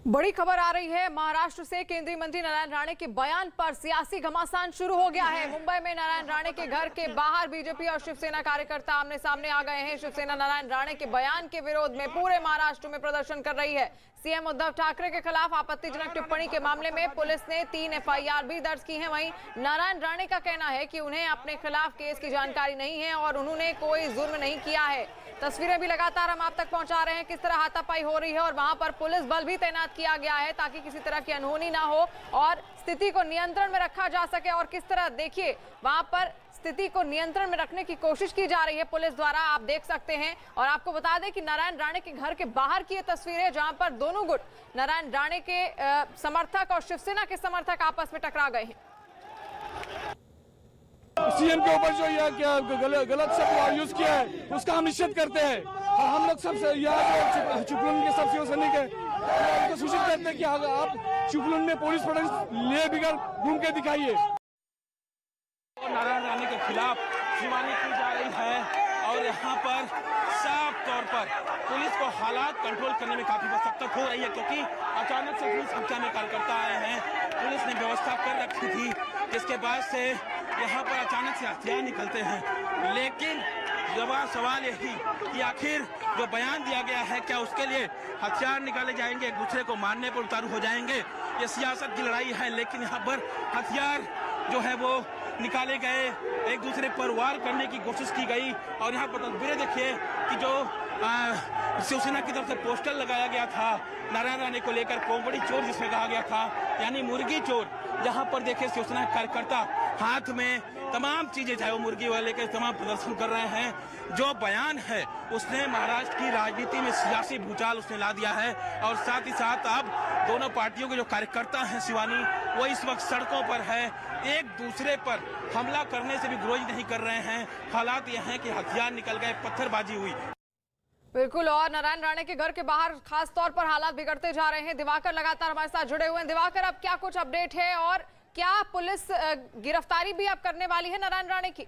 बड़ी खबर आ रही है महाराष्ट्र से। केंद्रीय मंत्री नारायण राणे के बयान पर सियासी घमासान शुरू हो गया है। मुंबई में नारायण राणे के घर के बाहर बीजेपी और शिवसेना कार्यकर्ता आमने सामने आ गए हैं। शिवसेना नारायण राणे के बयान के विरोध में पूरे महाराष्ट्र में प्रदर्शन कर रही है। सीएम उद्धव ठाकरे के खिलाफ आपत्तिजनक टिप्पणी के मामले में पुलिस ने 3 एफआईआर भी दर्ज की है। वहीं नारायण राणे का कहना है कि उन्हें अपने खिलाफ केस की जानकारी नहीं है और उन्होंने कोई जुर्म नहीं किया है। तस्वीरें भी लगातार हम आप तक पहुंचा रहे हैं किस तरह हाथापाई हो रही है और वहां पर पुलिस बल भी तैनात किया गया है ताकि किसी तरह की अनहोनी ना हो और स्थिति को नियंत्रण में रखा जा सके। और किस तरह देखिए वहां पर स्थिति को नियंत्रण में रखने की कोशिश की जा रही है पुलिस द्वारा, आप देख सकते हैं। और आपको बता दें कि नारायण राणे के घर के बाहर की ये तस्वीर है जहां पर दोनों गुट नारायण राणे के समर्थक और शिवसेना के समर्थक आपस में टकरा गए हैं। सीएम के ऊपर जो यह गलत शब्द यूज किया है उसका हम निषेध करते हैं और हम लोग सब यहाँ चिपलुन के सब शिवसैनिक है सूचित करते हैं कि आप चिपलुन में पुलिस प्रोटेक्शन ले बिगड़ घूम के दिखाइए। नारायण राणे के खिलाफ सुनवाई की जा रही है और यहाँ पर साफ तौर पर पुलिस को हालात कंट्रोल करने में काफी मशक्कत हो रही है क्योंकि अचानक से पुलिस संख्या में कार्यकर्ता आए हैं। पुलिस ने व्यवस्था कर रखी थी जिसके बाद से यहाँ पर अचानक से हथियार निकलते हैं। लेकिन सवाल यही कि आखिर जो बयान दिया गया है क्या उसके लिए हथियार निकाले जाएंगे, एक दूसरे को मारने पर उतारू हो जाएंगे। ये सियासत की लड़ाई है लेकिन यहाँ पर हथियार जो है वो निकाले गए, एक दूसरे पर वार करने की कोशिश की गई। और यहाँ पर तस्वीरें देखिए कि जो शिवसेना की तरफ से पोस्टर लगाया गया था नारायण राणे को लेकर, कोंबड़ी चोर जिसमें कहा गया था यानी मुर्गी चोर, यहाँ पर देखिए शिवसेना कार्यकर्ता हाथ में तमाम चीजें चाहे वो मुर्गी वाले के तमाम प्रदर्शन कर रहे हैं। जो बयान है उसने महाराष्ट्र की राजनीति में सियासी भूचाल उसने ला दिया है और साथ ही साथ अब दोनों पार्टियों के जो कार्यकर्ता हैं शिवानी वो इस वक्त सड़कों पर है, एक दूसरे पर हमला करने से भी गुरेज नहीं कर रहे हैं। हालात यह है कि हथियार निकल गए, पत्थरबाजी हुई। बिल्कुल, और नारायण राणे के घर के बाहर खास तौर पर हालात बिगड़ते जा रहे हैं। दिवाकर लगातार हमारे साथ जुड़े हुए हैं। दिवाकर, अब क्या कुछ अपडेट है और क्या पुलिस गिरफ्तारी भी अब करने वाली है नारायण राणे की?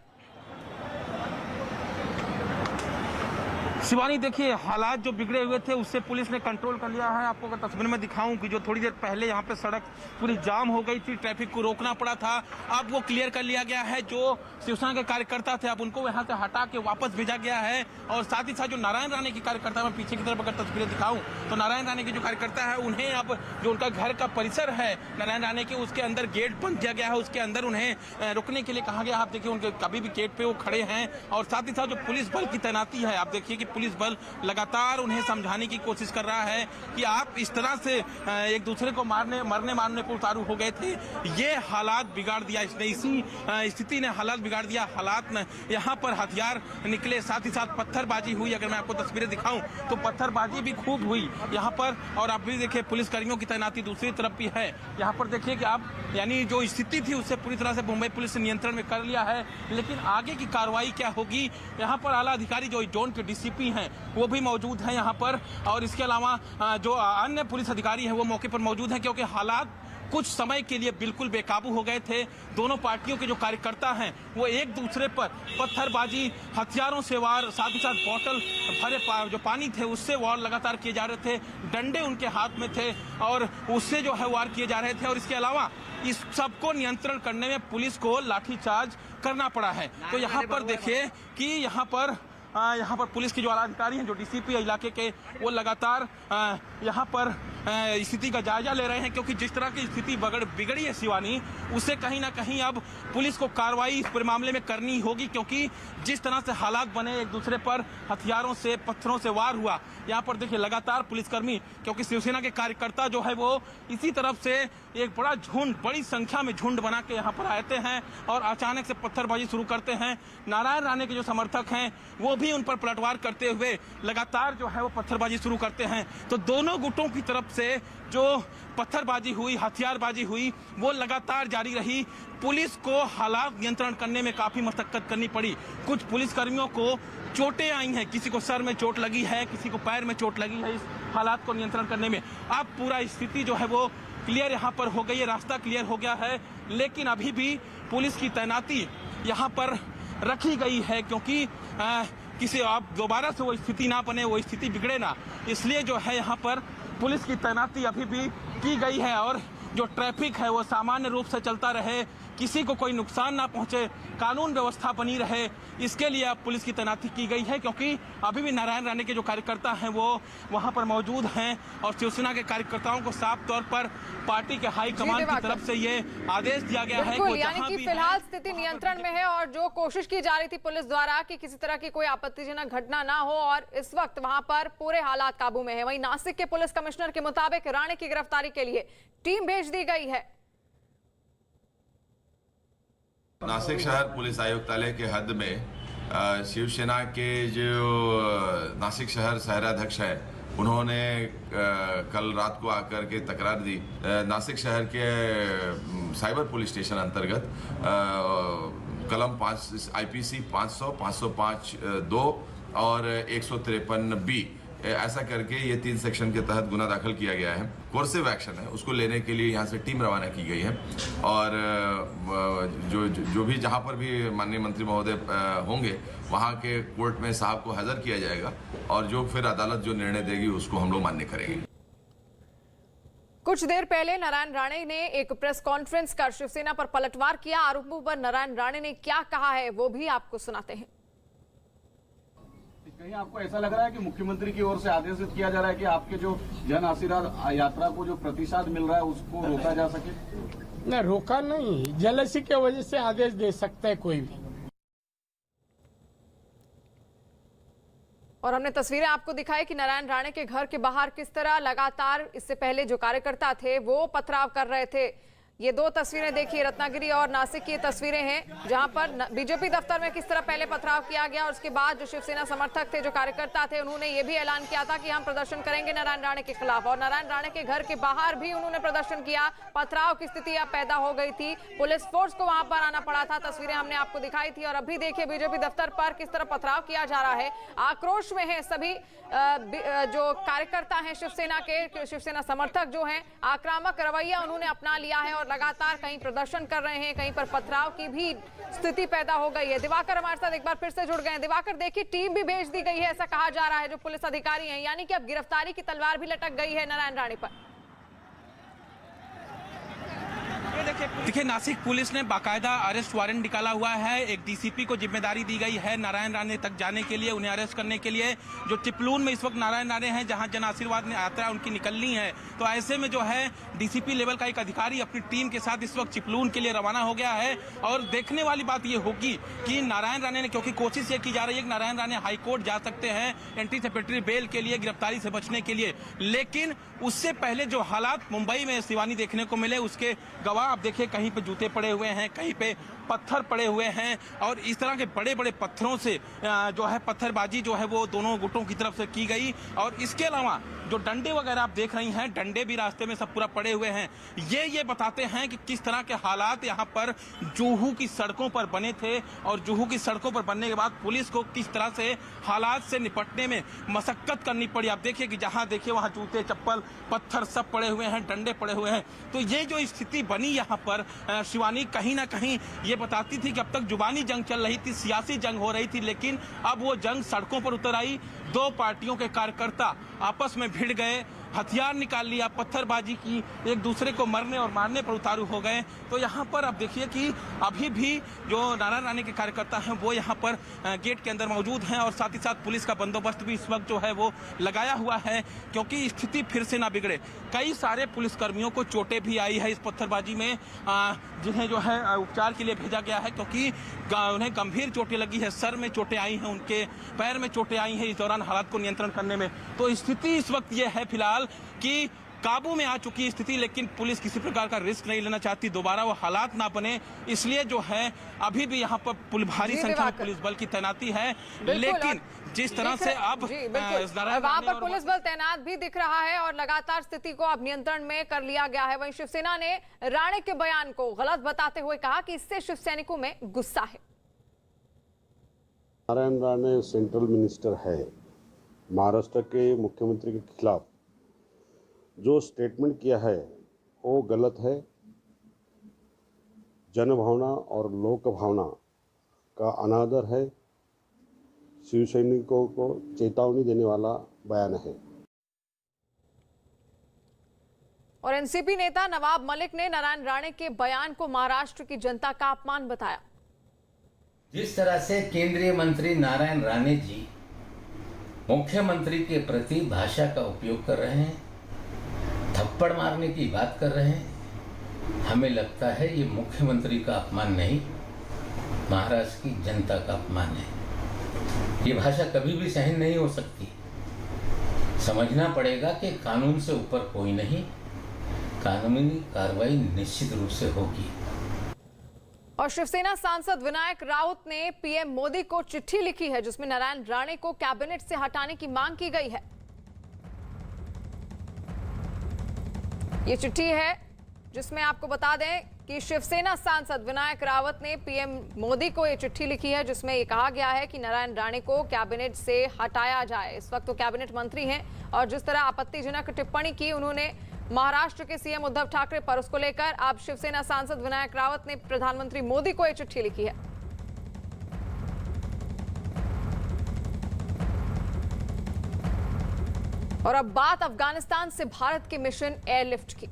शिवानी देखिए हालात जो बिगड़े हुए थे उससे पुलिस ने कंट्रोल कर लिया है। आपको अगर तस्वीर में दिखाऊं कि जो थोड़ी देर पहले यहाँ पे सड़क पूरी जाम हो गई थी, ट्रैफिक को रोकना पड़ा था, अब वो क्लियर कर लिया गया है। जो शिवसेना के कार्यकर्ता थे अब उनको यहाँ से हटा के वापस भेजा गया है। और साथ ही साथ जो नारायण राणे के कार्यकर्ता, मैं पीछे की तरफ अगर तस्वीरें दिखाऊं तो नारायण राणे के जो कार्यकर्ता है उन्हें अब जो उनका घर का परिसर है नारायण राणे के, उसके अंदर गेट बंद किया गया है, उसके अंदर उन्हें रुकने के लिए कहा गया। आप देखिए उनके कभी भी गेट पे वो खड़े हैं। और साथ ही साथ जो पुलिस बल की तैनाती है, आप देखिए कि पुलिस बल लगातार उन्हें समझाने की कोशिश कर रहा है कि आप इस तरह से एक दूसरे को मरने मारने पर उतारू हो गए थे, ये हालात बिगाड़ दिया इसने, इसी स्थिति ने हालात बिगाड़ दिया। हालात ने यहाँ पर हथियार निकले, साथ ही साथ पत्थरबाजी हुई। अगर मैं आपको तस्वीरें दिखाऊं तो पत्थरबाजी भी खूब हुई यहाँ पर। और आप भी देखिए पुलिसकर्मियों की तैनाती दूसरी तरफ भी है। यहाँ पर देखिए कि आप यानी जो स्थिति थी उससे पूरी तरह से मुंबई पुलिस ने नियंत्रण में कर लिया है। लेकिन आगे की कार्रवाई क्या होगी, यहाँ पर आला अधिकारी जो जोन के डीसीपी हैं वो भी मौजूद हैं यहाँ पर। और इसके अलावा जो अन्य पुलिस अधिकारी हैं वो मौके पर मौजूद हैं क्योंकि हालात कुछ समय के लिए बिल्कुल बेकाबू हो गए थे। दोनों पार्टियों के जो कार्यकर्ता हैं वो एक दूसरे पर पत्थरबाजी, हथियारों से वार, साथ ही साथ बोतल भरे जो पानी थे उससे वार लगातार किए जा रहे थे, डंडे उनके हाथ में थे और उससे जो है वार किए जा रहे थे। और इसके अलावा इस सबको नियंत्रण करने में पुलिस को लाठीचार्ज करना पड़ा है। तो यहाँ पर देखिए कि यहाँ पर पुलिस के जो आला अधिकारी हैं, जो डीसीपी इलाके के, वो लगातार यहाँ पर स्थिति का जायजा ले रहे हैं क्योंकि जिस तरह की स्थिति बिगड़ी है शिवानी, उससे कहीं ना कहीं अब पुलिस को कार्रवाई इस पूरे मामले में करनी होगी क्योंकि जिस तरह से हालात बने, एक दूसरे पर हथियारों से पत्थरों से वार हुआ। यहाँ पर देखिए लगातार पुलिसकर्मी, क्योंकि शिवसेना के कार्यकर्ता जो है वो इसी तरफ से एक बड़ा झुंड, बड़ी संख्या में झुंड बना के यहाँ पर आते हैं और अचानक से पत्थरबाजी शुरू करते हैं। नारायण राणे के जो समर्थक हैं वो भी उन पर पलटवार करते हुए लगातार जो है वो पत्थरबाजी शुरू करते हैं। तो दोनों गुटों की तरफ से जो पत्थरबाजी हुई, हथियारबाजी हुई, वो लगातार जारी रही। पुलिस को हालात नियंत्रण करने में काफी मशक्कत करनी पड़ी। कुछ पुलिसकर्मियों को चोटें आई हैं, किसी को सर में चोट लगी है, किसी को पैर में चोट लगी है इस हालात को नियंत्रण करने में। अब पूरा स्थिति जो है वो क्लियर यहाँ पर हो गई है, रास्ता क्लियर हो गया है। लेकिन अभी भी पुलिस की तैनाती यहाँ पर रखी गई है क्योंकि किसी आप दोबारा से वो स्थिति ना बने, वो स्थिति बिगड़े ना, इसलिए जो है यहाँ पर पुलिस की तैनाती अभी भी की गई है और जो ट्रैफिक है वो सामान्य रूप से चलता रहे, किसी को कोई नुकसान ना पहुंचे, कानून व्यवस्था बनी रहे, इसके लिए अब पुलिस की तैनाती की गई है। क्योंकि अभी भी नारायण राणे के जो कार्यकर्ता हैं वो वहां पर मौजूद हैं और शिवसेना के कार्यकर्ताओं को साफ तौर पर पार्टी के हाईकमान की तरफ से ये आदेश दिया गया है कि यानी कि फिलहाल स्थिति नियंत्रण में है और जो कोशिश की जा रही थी पुलिस द्वारा कि किसी तरह की कोई आपत्तिजनक घटना ना हो और इस वक्त वहां पर पूरे हालात काबू में है। वहीं नासिक के पुलिस कमिश्नर के मुताबिक राणे की गिरफ्तारी के लिए टीम भेज दी गई है। नासिक शहर पुलिस आयुक्तालय के हद में शिवसेना के जो नासिक शहर शहराध्यक्ष है उन्होंने कल रात को आकर के तकरार दी। नासिक शहर के साइबर पुलिस स्टेशन अंतर्गत कलम 5 IPC 500, 505(2) और 153B ऐसा करके ये 3 सेक्शन के तहत गुना दाखिल किया गया है। कोर्सिव एक्शन है, उसको लेने के लिए यहाँ से टीम रवाना की गई है और जो भी जहाँ पर भी माननीय मंत्री महोदय होंगे वहाँ के कोर्ट में साहब को हाजिर किया जाएगा और जो फिर अदालत जो निर्णय देगी उसको हम लोग मान्य करेंगे। कुछ देर पहले नारायण राणे ने एक प्रेस कॉन्फ्रेंस कर शिवसेना पर पलटवार किया। आरोपों पर नारायण राणे ने क्या कहा है वो भी आपको सुनाते हैं। कहीं आपको ऐसा लग रहा है कि मुख्यमंत्री की ओर से आदेशित किया जा रहा है कि आपके जो जन आशीर्वाद यात्रा को जो प्रतिसाद मिल रहा है उसको रोका जा सके? नहीं, रोका नहीं, जेलसी के वजह से आदेश दे सकता है कोई भी। और हमने तस्वीरें आपको दिखाई कि नारायण राणे के घर के बाहर किस तरह लगातार इससे पहले जो कार्यकर्ता थे वो पथराव कर रहे थे। ये 2 तस्वीरें देखिए, रत्नागिरी और नासिक की तस्वीरें हैं जहां पर बीजेपी दफ्तर में किस तरह पहले पथराव किया गया और उसके बाद जो शिवसेना समर्थक थे, जो कार्यकर्ता थे, उन्होंने ये भी ऐलान किया था कि हम प्रदर्शन करेंगे नारायण राणे के खिलाफ। और नारायण राणे के घर के बाहर भी उन्होंने प्रदर्शन किया। पथराव की स्थिति अब पैदा हो गई थी, पुलिस फोर्स को वहां पर आना पड़ा था। तस्वीरें हमने आपको दिखाई थी और अभी देखिए बीजेपी दफ्तर पर किस तरह पथराव किया जा रहा है। आक्रोश में है सभी जो कार्यकर्ता हैं शिवसेना के, शिवसेना समर्थक जो हैं, आक्रामक रवैया उन्होंने अपना लिया है और लगातार कहीं प्रदर्शन कर रहे हैं, कहीं पर पथराव की भी स्थिति पैदा हो गई है। दिवाकर हमारे साथ एक बार फिर से जुड़ गए हैं। दिवाकर, देखिए टीम भी भेज दी गई है ऐसा कहा जा रहा है जो पुलिस अधिकारी हैं, यानी कि अब गिरफ्तारी की तलवार भी लटक गई है नारायण राणे पर। देखिए, नासिक पुलिस ने बाकायदा अरेस्ट वारंट निकाला हुआ है। एक डीसीपी को जिम्मेदारी दी गई है नारायण राणे तक जाने के लिए, उन्हें अरेस्ट करने के लिए। जो चिपलून में इस वक्त नारायण राणे हैं, जहां जन आशीर्वाद में यात्रा उनकी निकलनी है, तो ऐसे में जो है डीसीपी लेवल का एक अधिकारी अपनी टीम के साथ इस वक्त चिपलून के लिए रवाना हो गया है। और देखने वाली बात यह होगी कि नारायण राणे ने, क्योंकि कोशिश ये की जा रही है कि नारायण राणे हाईकोर्ट जा सकते हैं एंटीसिपेटरी बेल के लिए, गिरफ्तारी से बचने के लिए, लेकिन उससे पहले जो हालात मुंबई में शिवानी देखने को मिले उसके गवाह आप देखिए, कहीं पे जूते पड़े हुए हैं, कहीं पे पत्थर पड़े हुए हैं और इस तरह के बड़े बड़े पत्थरों से जो है पत्थरबाजी जो है वो दोनों गुटों की तरफ से की गई। और इसके अलावा जो डंडे वगैरह आप देख रही हैं, डंडे भी रास्ते में सब पूरा पड़े हुए हैं। ये बताते हैं कि किस तरह के हालात यहाँ पर जुहू की सड़कों पर बने थे और जुहू की सड़कों पर बनने के बाद पुलिस को किस तरह से हालात से निपटने में मशक्कत करनी पड़ी। आप देखिए कि जहाँ देखिए वहाँ जूते, चप्पल, पत्थर सब पड़े हुए हैं, डंडे पड़े हुए हैं। तो ये जो स्थिति बनी यहाँ पर शिवानी, कहीं ना कहीं ये बताती थी कि अब तक जुबानी जंग चल रही थी, सियासी जंग हो रही थी, लेकिन अब वो जंग सड़कों पर उतर आई। 2 पार्टियों के कार्यकर्ता आपस में भिड़ गए, हथियार निकाल लिया, पत्थरबाजी की, एक दूसरे को मरने और मारने पर उतारू हो गए। तो यहाँ पर अब देखिए कि अभी भी जो नारायण राणे के कार्यकर्ता हैं वो यहाँ पर गेट के अंदर मौजूद हैं और साथ ही साथ पुलिस का बंदोबस्त भी इस वक्त जो है वो लगाया हुआ है, क्योंकि स्थिति फिर से ना बिगड़े। कई सारे पुलिसकर्मियों को चोटें भी आई है इस पत्थरबाजी में, जिन्हें जो है उपचार के लिए भेजा गया है, क्योंकि उन्हें गंभीर चोटें लगी है, सर में चोटें आई हैं, उनके पैर में चोटें आई हैं इस दौरान हालात को नियंत्रण करने में। तो स्थिति इस वक्त ये है फिलहाल कि काबू में आ चुकी है स्थिति, लेकिन पुलिस किसी प्रकार का रिस्क नहीं लेना चाहती, दोबारा वो हालात ना बने, इसलिए जो है अभी भी यहाँ पर भारी संख्या में पुलिस बल की तैनाती है। लेकिन जिस तरह से अब वहां पर पुलिस बल तैनात भी दिख रहा है और लगातार स्थिति को अब नियंत्रण में कर लिया गया है। वहीं शिवसेना ने राणे के बयान को गलत बताते हुए कहा कि इससे शिव सैनिकों में गुस्सा है। नारायण राणे सेंट्रल मिनिस्टर है, महाराष्ट्र के मुख्यमंत्री के खिलाफ जो स्टेटमेंट किया है वो गलत है। जनभावना और लोक भावना का अनादर है। शिव सैनिकों को चेतावनी देने वाला बयान है। और एनसीपी नेता नवाब मलिक ने नारायण राणे के बयान को महाराष्ट्र की जनता का अपमान बताया। जिस तरह से केंद्रीय मंत्री नारायण राणे जी मुख्यमंत्री के प्रति भाषा का उपयोग कर रहे हैं, थप्पड़ मारने की बात कर रहे हैं, हमें लगता है ये मुख्यमंत्री का अपमान नहीं, महाराष्ट्र की जनता का अपमान है। ये भाषा कभी भी सहन नहीं हो सकती। समझना पड़ेगा कि कानून से ऊपर कोई नहीं, कानूनी कार्रवाई निश्चित रूप से होगी। और शिवसेना सांसद विनायक राउत ने पीएम मोदी को चिट्ठी लिखी है जिसमें नारायण राणे को कैबिनेट से हटाने की मांग की गई है। ये चिट्ठी है जिसमें आपको बता दें कि शिवसेना सांसद विनायक रावत ने पीएम मोदी को ये चिट्ठी लिखी है जिसमें ये कहा गया है कि नारायण राणे को कैबिनेट से हटाया जाए। इस वक्त वो कैबिनेट मंत्री हैं और जिस तरह आपत्तिजनक टिप्पणी की उन्होंने महाराष्ट्र के सीएम उद्धव ठाकरे पर, उसको लेकर अब शिवसेना सांसद विनायक रावत ने प्रधानमंत्री मोदी को ये चिट्ठी लिखी है। और अब बात अफगानिस्तान से भारत के मिशन एयरलिफ्ट की।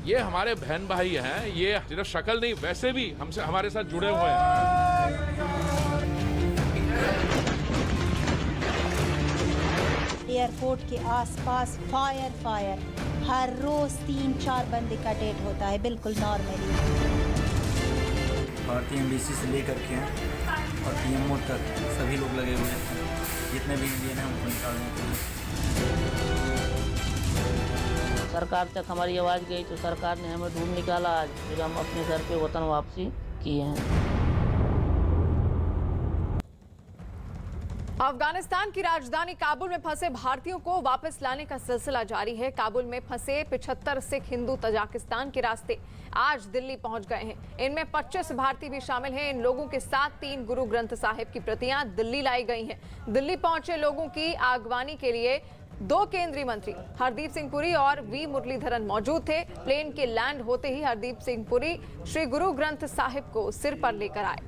ये हमारे बहन भाई हैं, ये सिर्फ शक्ल नहीं वैसे भी हमसे हमारे साथ जुड़े हुए हैं। एयरपोर्ट के आसपास फायर हर रोज 3-4 बंदे का डेट होता है, बिल्कुल नॉर्मली। भारतीय एम्बेसी से लेकर के और पीएमओ तक सभी लोग लगे हुए हैं, जितने भी इंडियन हैं उनको निकालने के लिए। सरकार तक हमारी आवाज़ गई तो सरकार ने हमें ढूंढ निकाला। आज फिर हम अपने घर पे वतन वापसी किए हैं। अफगानिस्तान की राजधानी काबुल में फंसे भारतीयों को वापस लाने का सिलसिला जारी है। काबुल में फंसे 75 सिख हिंदू तजाकिस्तान के रास्ते आज दिल्ली पहुंच गए हैं। इनमें 25 भारतीय भी शामिल हैं। इन लोगों के साथ 3 गुरु ग्रंथ साहिब की प्रतियां दिल्ली लाई गई हैं। दिल्ली पहुंचे लोगों की आगवानी के लिए 2 केंद्रीय मंत्री हरदीप सिंह पुरी और वी मुरलीधरन मौजूद थे। प्लेन के लैंड होते ही हरदीप सिंह पुरी श्री गुरु ग्रंथ साहिब को सिर पर लेकर आए।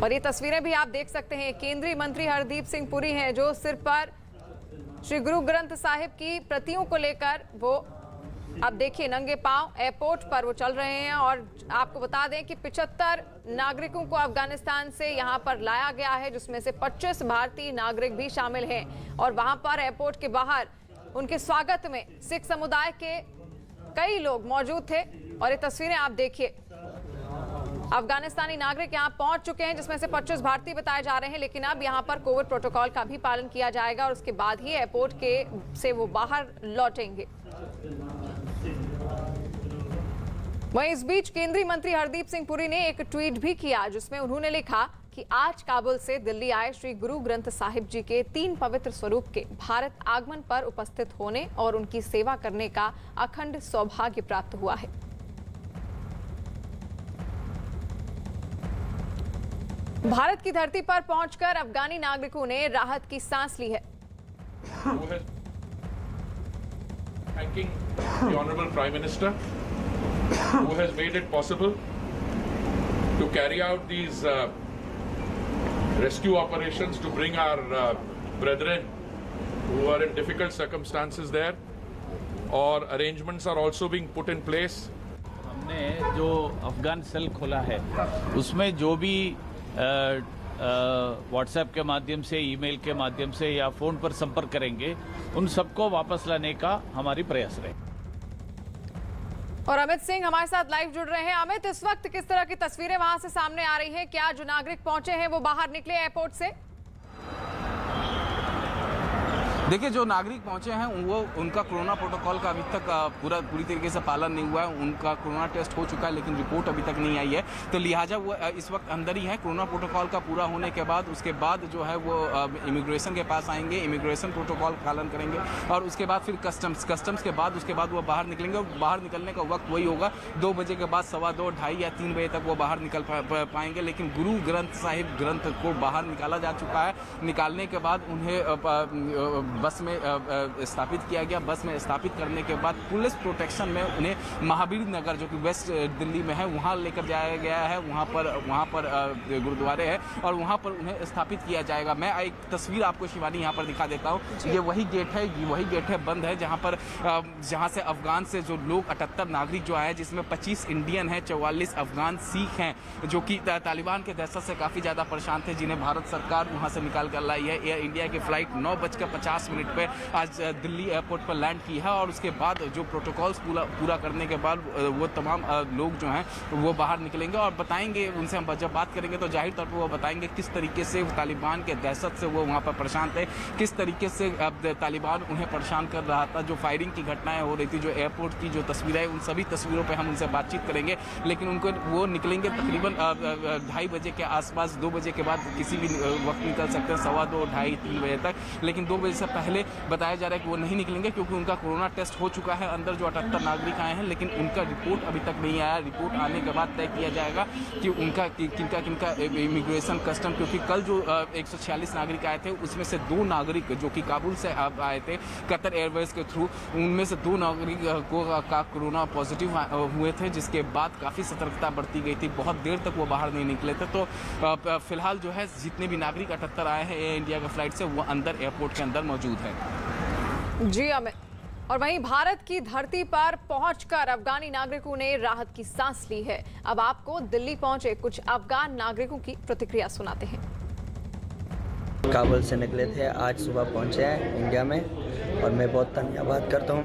और ये तस्वीरें भी आप देख सकते हैं। केंद्रीय मंत्री हरदीप सिंह पुरी हैं जो सिर पर श्री गुरु ग्रंथ साहिब की प्रतियों को लेकर वो आप देखिए नंगे पांव एयरपोर्ट पर वो चल रहे हैं। और आपको बता दें कि 75 नागरिकों को अफगानिस्तान से यहां पर लाया गया है जिसमें से 25 भारतीय नागरिक भी शामिल हैं। और वहां पर एयरपोर्ट के बाहर उनके स्वागत में सिख समुदाय के कई लोग मौजूद थे। और ये तस्वीरें आप देखिए, अफगानिस्तानी नागरिक यहां पहुंच चुके हैं जिसमें से 25 भारतीय बताए जा रहे हैं। लेकिन अब यहां पर कोविड प्रोटोकॉल का भी पालन किया जाएगा और उसके बाद ही एयरपोर्ट के से वो बाहर लौटेंगे। वहीं इस बीच केंद्रीय मंत्री हरदीप सिंह पुरी ने एक ट्वीट भी किया जिसमें उन्होंने लिखा कि आज काबुल से दिल्ली आए श्री गुरु ग्रंथ साहिब जी के 3 पवित्र स्वरूप के भारत आगमन पर उपस्थित होने और उनकी सेवा करने का अखंड सौभाग्य प्राप्त हुआ है। भारत की धरती पर पहुंचकर अफगानी नागरिकों ने राहत की सांस ली है। Thanking the Honorable Prime Minister who has made it possible to carry out these rescue operations to bring our brethren who are in difficult circumstances there, और arrangements are also being put in place. हमने जो Afghan cell खोला है उसमें जो भी WhatsApp के माध्यम से, ईमेल के माध्यम से या फोन पर संपर्क करेंगे उन सबको वापस लाने का हमारी प्रयास रहे। और अमित सिंह हमारे साथ लाइव जुड़ रहे हैं। अमित, इस वक्त किस तरह की तस्वीरें वहां से सामने आ रही हैं? क्या जो नागरिक पहुंचे हैं वो बाहर निकले एयरपोर्ट से? देखिए, जो नागरिक पहुंचे हैं वो उनका कोरोना प्रोटोकॉल का अभी तक पूरी तरीके से पालन नहीं हुआ है। उनका कोरोना टेस्ट हो चुका है लेकिन रिपोर्ट अभी तक नहीं आई है, तो लिहाजा वो इस वक्त अंदर ही है। कोरोना प्रोटोकॉल का पूरा होने के बाद उसके बाद जो है वो इमिग्रेशन के पास आएंगे, इमिग्रेशन प्रोटोकॉल पालन करेंगे और उसके बाद फिर कस्टम्स के बाद उसके बाद वो बाहर निकलेंगे। और बाहर निकलने का वक्त वही होगा 2 बजे के बाद 2:15, 2:30 या 3 बजे तक वो बाहर निकल पाएंगे। लेकिन गुरु ग्रंथ साहिब ग्रंथ को बाहर निकाला जा चुका है। निकालने के बाद उन्हें बस में स्थापित किया गया। बस में स्थापित करने के बाद पुलिस प्रोटेक्शन में उन्हें महावीर नगर जो कि वेस्ट दिल्ली में है वहाँ लेकर जाया गया है। वहाँ पर गुरुद्वारे है और वहाँ पर उन्हें स्थापित किया जाएगा। मैं एक तस्वीर आपको शिवानी यहाँ पर दिखा देता हूँ। ये वही गेट है, बंद है, जहाँ से अफगान से जो लोग 78 नागरिक जो आए, जिसमें 25 इंडियन हैं, 44 अफगान सिख हैं, जो कि तालिबान के दहशत से काफ़ी ज़्यादा परेशान थे, जिन्हें भारत सरकार वहाँ से निकाल कर लाई है। एयर इंडिया की फ़्लाइट 9:50 पे आज दिल्ली एयरपोर्ट पर लैंड की है और उसके बाद जो प्रोटोकॉल्स पूरा करने के बाद वो तमाम लोग जो हैं वो बाहर निकलेंगे और बताएंगे। उनसे हम जब बात करेंगे तो जाहिर तौर पर वो बताएंगे किस तरीके से तालिबान के दहशत से वो वहाँ पर परेशान थे, किस तरीके से तालिबान उन्हें परेशान कर रहा था, जो फायरिंग की घटनाएं हो रही थी, जो एयरपोर्ट की जो तस्वीरें हैं, उन सभी तस्वीरों पे हम उनसे बातचीत करेंगे। लेकिन उनको वो निकलेंगे तकरीबन 2:30 बजे के आसपास। 2 बजे के बाद किसी भी वक्त निकल सकते हैं, 2:15, 2:30, 3 बजे तक। लेकिन 2 बजे से पहले बताया जा रहा है कि वो नहीं निकलेंगे क्योंकि उनका कोरोना टेस्ट हो चुका है। अंदर जो 78 नागरिक आए हैं, लेकिन उनका रिपोर्ट अभी तक नहीं आया। रिपोर्ट आने के बाद तय किया जाएगा कि उनका किनका इमिग्रेशन कस्टम, क्योंकि कल जो 146 नागरिक आए थे उसमें से 2 नागरिक जो कि काबुल से आए थे कतर एयरवेज के थ्रू, उनमें से 2 नागरिक का कोरोना पॉजिटिव हुए थे, जिसके बाद काफ़ी सतर्कता बरती गई थी। बहुत देर तक वो बाहर नहीं निकले थे। तो फिलहाल जो है जितने भी नागरिक 78 आए हैं एयर इंडिया के फ्लाइट से, वो अंदर एयरपोर्ट के अंदर मौजूद है। जी अमित। और वहीं भारत की धरती पर पहुंचकर अफगानी नागरिकों ने राहत की सांस ली है। अब आपको दिल्ली पहुंचे कुछ अफगान नागरिकों की प्रतिक्रिया सुनाते हैं। काबुल से निकले थे, आज सुबह पहुंचे हैं इंडिया में और मैं बहुत धन्यवाद करता हूं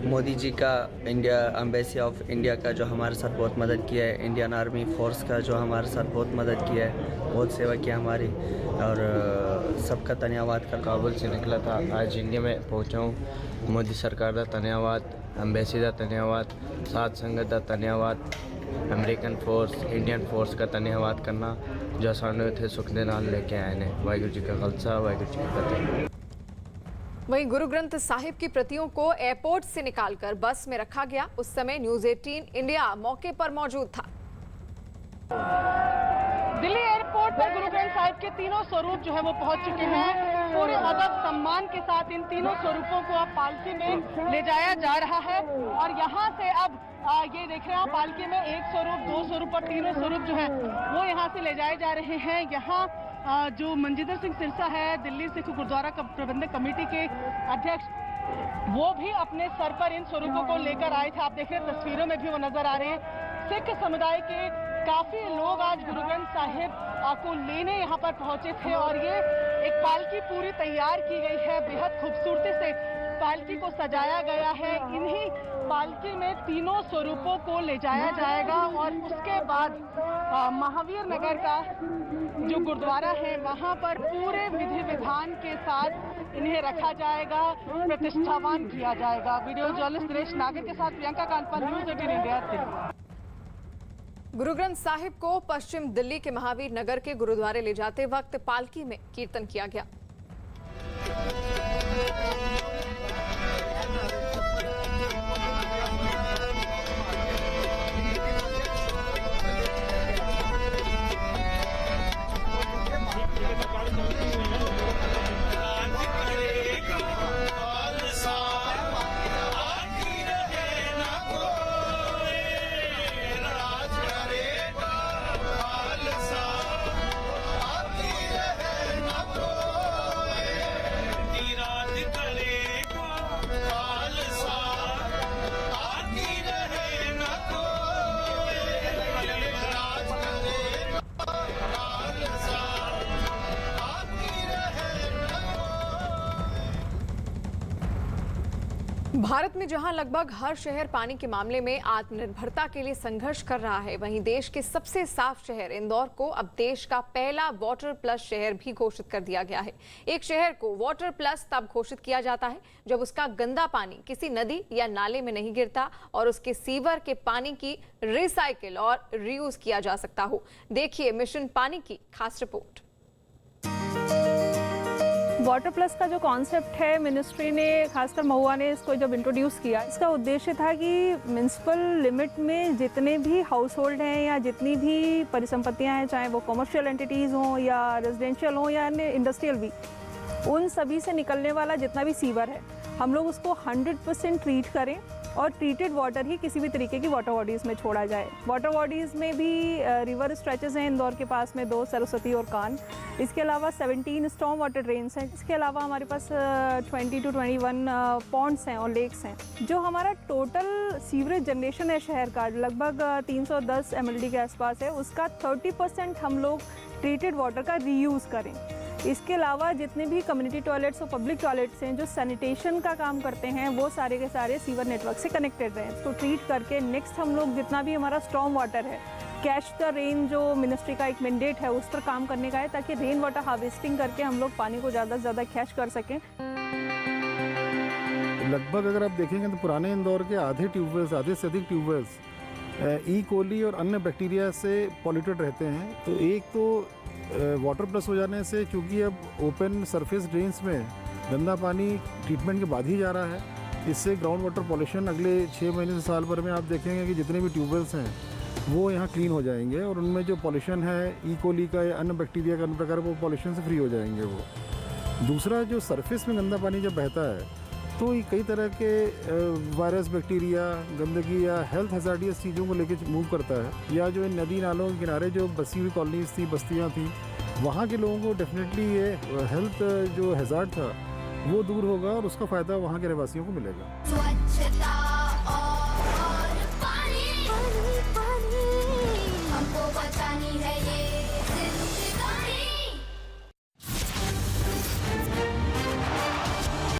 मोदी जी का, इंडिया एम्बेसी ऑफ इंडिया का जो हमारे साथ बहुत मदद किया है, इंडियन आर्मी फोर्स का जो हमारे साथ बहुत मदद किया है, बहुत सेवा किया हमारी, और सबका धन्यवाद कर। काबुल से निकला था, आज इंडिया में पहुंचा हूँ। मोदी सरकार का धन्यवाद, एम्बेसी का धन्यवाद, साथ संगत का धन्यवाद, अमेरिकन फोर्स, इंडियन फोर्स का धन्यवाद करना जो सामने थे सुख दे नाल लेके आए ने। वाहिगुरू जी का खालसा, वाहिगुरू जी की फतेह। वहीं गुरु ग्रंथ साहिब की प्रतियों को एयरपोर्ट से निकालकर बस में रखा गया। उस समय न्यूज़ 18 इंडिया मौके पर मौजूद था। दिल्ली एयरपोर्ट पर गुरु ग्रंथ साहिब के तीनों स्वरूप जो है वो पहुंच चुके हैं। पूरे अदब सम्मान के साथ इन तीनों स्वरूपों को अब पालकी में ले जाया जा रहा है और यहाँ से अब ये देख रहे हैं पालकी में 1 स्वरूप, 2 स्वरूप और तीनों स्वरूप जो है वो यहाँ से ले जाए जा रहे हैं। यहाँ जो मनजिंदर सिंह सिरसा है, दिल्ली सिख गुरुद्वारा प्रबंधक कमेटी के अध्यक्ष, वो भी अपने सर पर इन स्वरूपों को लेकर आए थे। आप देख रहे हैं तस्वीरों में भी वो नजर आ रहे हैं। सिख समुदाय के काफी लोग आज गुरु ग्रंथ साहिब को लेने यहाँ पर पहुंचे थे और ये एक पालकी पूरी तैयार की गई है। बेहद खूबसूरती से पालकी को सजाया गया है। इन्हीं पालकी में तीनों स्वरूपों को ले जाया जाएगा और उसके बाद महावीर नगर का जो गुरुद्वारा है वहाँ पर पूरे विधि विधान के साथ इन्हें रखा जाएगा, प्रतिष्ठावान किया जाएगा। वीडियो जर्नलिस्ट दिनेश नागर के साथ प्रियंका कांतपाल, न्यूज़ 18 इंडिया, दिल्ली। गुरु ग्रंथ साहिब को पश्चिम दिल्ली के महावीर नगर के गुरुद्वारे ले जाते वक्त पालकी में कीर्तन किया गया। भारत में जहां लगभग हर शहर पानी के मामले में आत्मनिर्भरता के लिए संघर्ष कर रहा है, वहीं देश के सबसे साफ शहर इंदौर को अब देश का पहला वाटर प्लस शहर भी घोषित कर दिया गया है। एक शहर को वाटर प्लस तब घोषित किया जाता है जब उसका गंदा पानी किसी नदी या नाले में नहीं गिरता और उसके सीवर के पानी की रिसाइकिल और रीयूज किया जा सकता हो। देखिए मिशन पानी की खास रिपोर्ट। वाटर प्लस का जो कॉन्सेप्ट है, मिनिस्ट्री ने, खासकर महुआ ने इसको जब इंट्रोड्यूस किया, इसका उद्देश्य था कि म्यूनसिपल लिमिट में जितने भी हाउस होल्ड हैं या जितनी भी परिसंपत्तियां हैं, चाहे वो कमर्शियल एंटिटीज़ हों या रेजिडेंशियल हों या अन्य इंडस्ट्रियल भी, उन सभी से निकलने वाला जितना भी सीवर है हम लोग उसको 100% ट्रीट करें और ट्रीटेड वाटर ही किसी भी तरीके की वाटर बॉडीज़ में छोड़ा जाए। वाटर बॉडीज़ में भी रिवर स्ट्रेचेस हैं इंदौर के पास में 2, सरस्वती और कान। इसके अलावा 17 स्टॉर्म वाटर ड्रेन्स हैं। इसके अलावा हमारे पास 20 to 21 पॉन्ड्स हैं और लेक्स हैं। जो हमारा टोटल सीवरेज जनरेशन है शहर का लगभग 310 MLD के आसपास है, उसका 30% हम लोग ट्रीटेड वाटर का रीयूज़ करें। इसके अलावा जितने भी कम्युनिटी टॉयलेट्स और पब्लिक टॉयलेट्स हैं जो सैनिटेशन का काम करते हैं वो सारे के सारे सीवर नेटवर्क से कनेक्टेड रहें। इसको ट्रीट करके नेक्स्ट हम लोग जितना भी हमारा स्टॉर्म वाटर है, कैच द रेन जो मिनिस्ट्री का एक मैंडेट है उस पर काम करने का है ताकि रेन वाटर हार्वेस्टिंग करके हम लोग पानी को ज़्यादा से ज़्यादा कैच कर सकें। लगभग अगर आप देखेंगे तो पुराने इंदौर के आधे से अधिक ट्यूबवेल्स ई कोली और अन्य बैक्टीरिया से पॉल्यूटेड रहते हैं। तो एक तो वाटर प्लस हो जाने से, चूँकि अब ओपन सरफेस ड्रेन्स में गंदा पानी ट्रीटमेंट के बाद ही जा रहा है, इससे ग्राउंड वाटर पॉल्यूशन अगले 6 महीने से साल भर में आप देखेंगे कि जितने भी ट्यूबवेल्स हैं वो यहाँ क्लीन हो जाएंगे और उनमें जो पॉल्यूशन है ई कोली का या अन्य बैक्टीरिया का अन्य प्रकार वो पॉल्यूशन से फ्री हो जाएंगे। वो दूसरा जो सरफेस में गंदा पानी जब बहता है तो ये कई तरह के वायरस, बैक्टीरिया, गंदगी या हेल्थ हैजार्डियस चीज़ों को लेके मूव करता है। या जो इन नदी नालों के किनारे जो बसी हुई कॉलोनीज थी, बस्तियाँ थी, वहाँ के लोगों को डेफिनेटली ये हेल्थ जो हैजार्ड था वो दूर होगा और उसका फ़ायदा वहाँ के रहवासियों को मिलेगा।